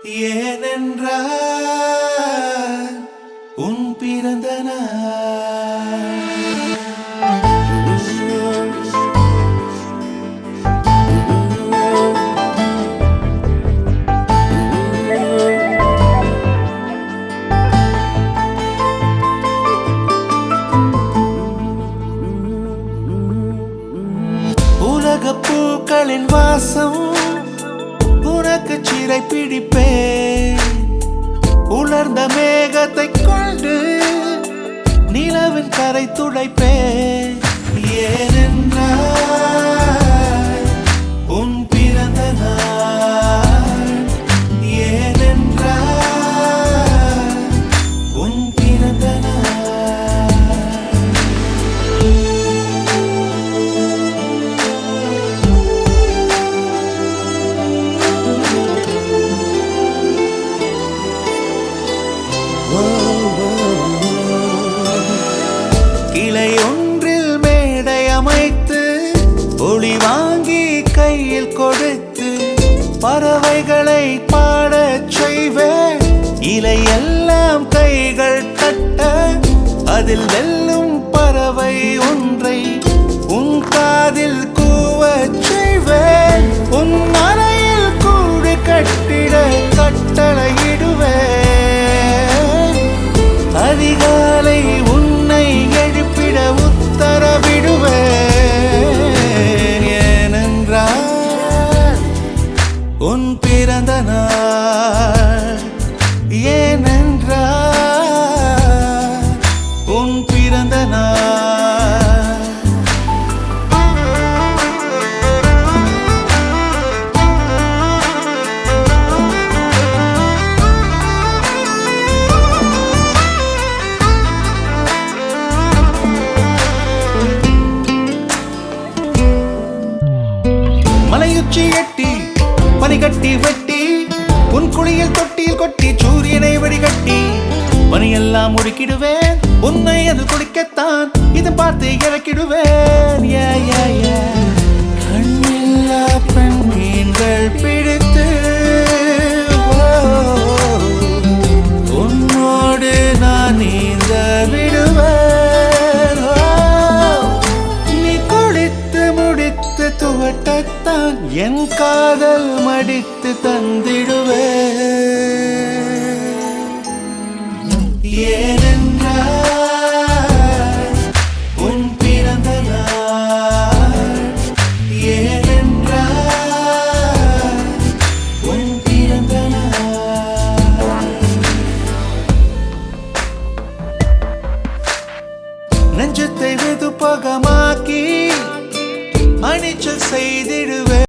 ஏனென்றால் உன் பிறந்த நாள். உலகப் பூக்களின் வாசம் உனக்கு சிறை பிடிப்பேன். உலர்ந்த மேகத்தை கொண்டு நிலவின் கரை துடைப்பேன். ஏனென்றால் உன் பிறந்த நாள். ஏனென்றால் உன் பிறந்த நாள். கிளை ஒன்றில் மேடை அமைத்து ஒளி வாங்கி கையில் கொடுத்து பறவைகளை பாடச் செய்வேன். இலையெல்லாம் கைகள் தட்ட அதில் வெல்லும் பறவை ஒன்றை உன் காதில் கூவச் செய்வேன். உன் அறையில் கூடு கட்டிட கட்டளையிடுவேன். அதிகாலை உன்னை எழுப்பிட உத்தரவிடுவேன். ஏனென்றால் உன் பிறந்த நாள். ஏனென்றால் உன் பிறந்த நாள். மலையுச்சி எட்டி பனிகட்டி வெட்டி உன் குளியல் தொட்டியில் கொட்டி சூரியனை வடிகட்டி பனியெல்லாம் முடுக்கிடுவேன். உன்னை அது குடிக்கத்தான் இதை பார்த்து இறக்கிடுவேன். கண்ணில்லா பெண் மீன்கள் பிடித்து உன்னோடு நான் நீந்த விடுவேன். நீ குளித்து முடித்து துவட்டத்தான் என் காதல் மடித்து தந்திடுவேன். ஏனென்றால் உன் பிறந்த நாள். ஏனென்றால் உன் பிறந்த நாள். நெஞ்சத்தை வெதுப்பகமாக்கி அணிச்சல் செய்திடுவேன்.